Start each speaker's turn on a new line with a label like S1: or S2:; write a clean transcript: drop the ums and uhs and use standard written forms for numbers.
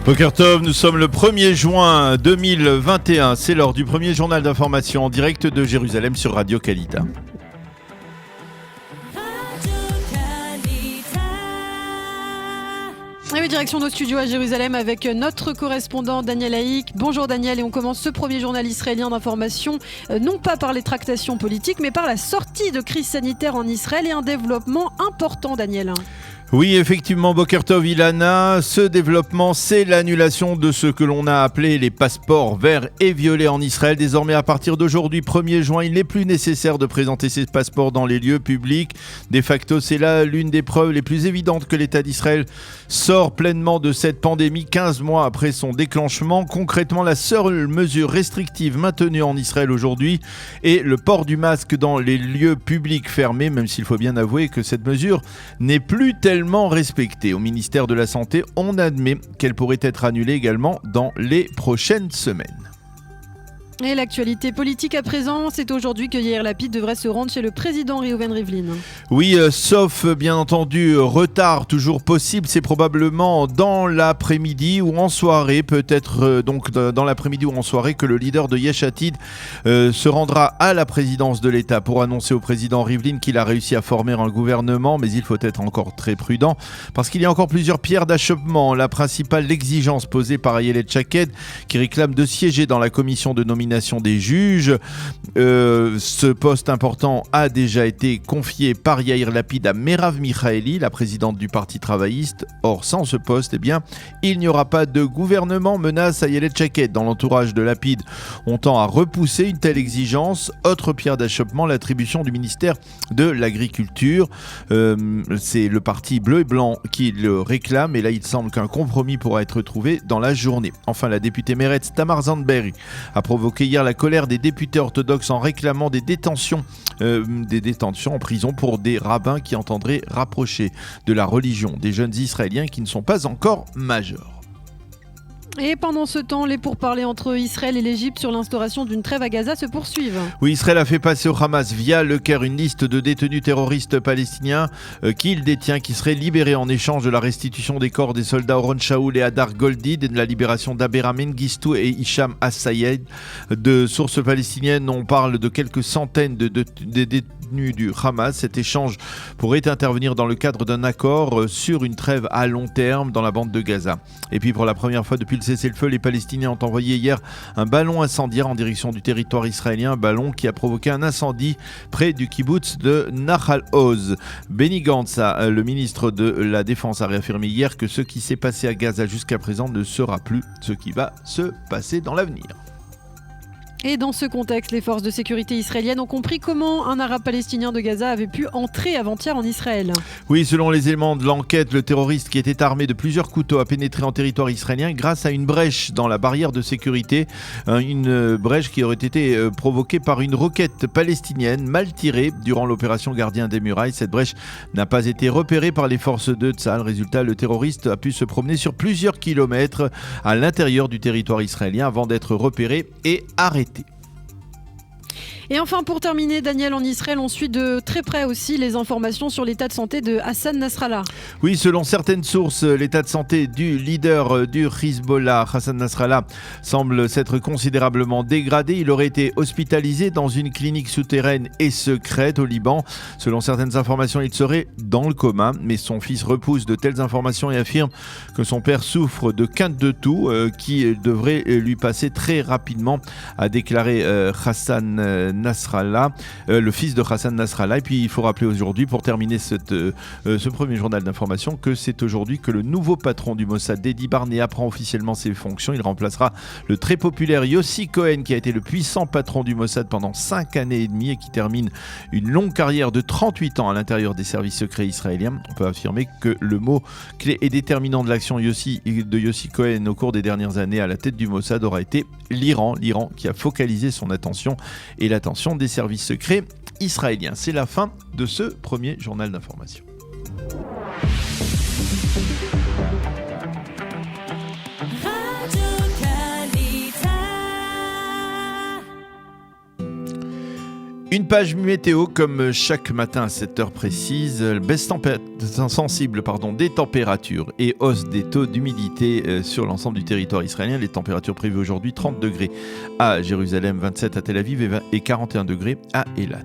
S1: Boker Tov, nous sommes le 1er juin 2021. C'est l'heure du premier journal d'information en direct de Jérusalem sur Radio Kalita.
S2: Et oui, direction nos studios à Jérusalem avec notre correspondant Daniel Haïk. Bonjour Daniel, et on commence ce premier journal israélien d'information non pas par les tractations politiques mais par la sortie de crise sanitaire en Israël et un développement important, Daniel.
S1: Oui, effectivement, Boker Tov Ilana, ce développement, c'est l'annulation de ce que l'on a appelé les passeports verts et violets en Israël. Désormais, à partir d'aujourd'hui, 1er juin, il n'est plus nécessaire de présenter ces passeports dans les lieux publics. De facto, c'est là l'une des preuves les plus évidentes que l'État d'Israël sort pleinement de cette pandémie 15 mois après son déclenchement. Concrètement, la seule mesure restrictive maintenue en Israël aujourd'hui est le port du masque dans les lieux publics fermés, même s'il faut bien avouer que cette mesure n'est plus tellement respectée. Au ministère de la Santé, on admet qu'elle pourrait être annulée également dans les prochaines semaines.
S2: Et l'actualité politique à présent, c'est aujourd'hui que Yair Lapid devrait se rendre chez le président Reuven Rivlin.
S1: Oui, sauf bien entendu retard toujours possible, c'est probablement dans l'après-midi ou en soirée, peut-être donc dans l'après-midi ou en soirée que le leader de Yesh Atid se rendra à la présidence de l'État pour annoncer au président Rivlin qu'il a réussi à former un gouvernement, mais il faut être encore très prudent parce qu'il y a encore plusieurs pierres d'achoppement. La principale exigence posée par Ayelet Shaked qui réclame de siéger dans la commission de nomination des juges. Ce poste important a déjà été confié par Yair Lapid à Merav Michaeli, la présidente du Parti travailliste. Or, sans ce poste, il n'y aura pas de gouvernement, menace Ayelet Shaked. Dans l'entourage de Lapid, on tend à repousser une telle exigence. Autre pierre d'achoppement, l'attribution du ministère de l'Agriculture. C'est le parti bleu et blanc qui le réclame, et là, il semble qu'un compromis pourra être trouvé dans la journée. Enfin, la députée Meretz Tamar Zandberg a provoqué hier la colère des députés orthodoxes en réclamant des détentions en prison pour des rabbins qui entendraient rapprocher de la religion des jeunes Israéliens qui ne sont pas encore majeurs.
S2: Et pendant ce temps, les pourparlers entre Israël et l'Égypte sur l'instauration d'une trêve à Gaza se poursuivent.
S1: Oui, Israël a fait passer au Hamas via le Caire une liste de détenus terroristes palestiniens qu'il détient, qui seraient libérés en échange de la restitution des corps des soldats Oron Shaul et Hadar Goldid et de la libération d'Abera Mengistu et Hicham As-Sayed. De sources palestiniennes, on parle de quelques centaines de détenus du Hamas. Cet échange pourrait intervenir dans le cadre d'un accord sur une trêve à long terme dans la bande de Gaza. Et puis pour la première fois depuis le cessez-le-feu, les Palestiniens ont envoyé hier un ballon incendiaire en direction du territoire israélien, un ballon qui a provoqué un incendie près du kibbutz de Nahal Oz. Benny Gantz, le ministre de la Défense, a réaffirmé hier que ce qui s'est passé à Gaza jusqu'à présent ne sera plus ce qui va se passer dans l'avenir.
S2: Et dans ce contexte, les forces de sécurité israéliennes ont compris comment un arabe palestinien de Gaza avait pu entrer avant-hier en Israël.
S1: Oui, selon les éléments de l'enquête, le terroriste qui était armé de plusieurs couteaux a pénétré en territoire israélien grâce à une brèche dans la barrière de sécurité. Une brèche qui aurait été provoquée par une roquette palestinienne mal tirée durant l'opération Gardien des Murailles. Cette brèche n'a pas été repérée par les forces de Tzahal. Résultat, le terroriste a pu se promener sur plusieurs kilomètres à l'intérieur du territoire israélien avant d'être repéré et arrêté.
S2: Et enfin, pour terminer, Daniel, en Israël, on suit de très près aussi les informations sur l'état de santé de Hassan Nasrallah.
S1: Oui, selon certaines sources, l'état de santé du leader du Hezbollah, Hassan Nasrallah, semble s'être considérablement dégradé. Il aurait été hospitalisé dans une clinique souterraine et secrète au Liban. Selon certaines informations, il serait dans le coma, mais son fils repousse de telles informations et affirme que son père souffre de quinte de toux qui devrait lui passer très rapidement, a déclaré Hassan Nasrallah, le fils de Hassan Nasrallah. Et puis il faut rappeler aujourd'hui, pour terminer ce premier journal d'information, que c'est aujourd'hui que le nouveau patron du Mossad, Dedi Barnea, prend officiellement ses fonctions. Il remplacera le très populaire Yossi Cohen, qui a été le puissant patron du Mossad pendant 5 années et demie et qui termine une longue carrière de 38 ans à l'intérieur des services secrets israéliens. On peut affirmer que le mot clé et déterminant de l'action de Yossi Cohen au cours des dernières années à la tête du Mossad aura été l'Iran qui a focalisé son attention et l'attention des services secrets israéliens. C'est la fin de ce premier journal d'information. Une page météo comme chaque matin à cette heure précise, baisse sensible des températures et hausse des taux d'humidité sur l'ensemble du territoire israélien. Les températures prévues aujourd'hui, 30 degrés à Jérusalem, 27 à Tel Aviv et 41 degrés à Eilat.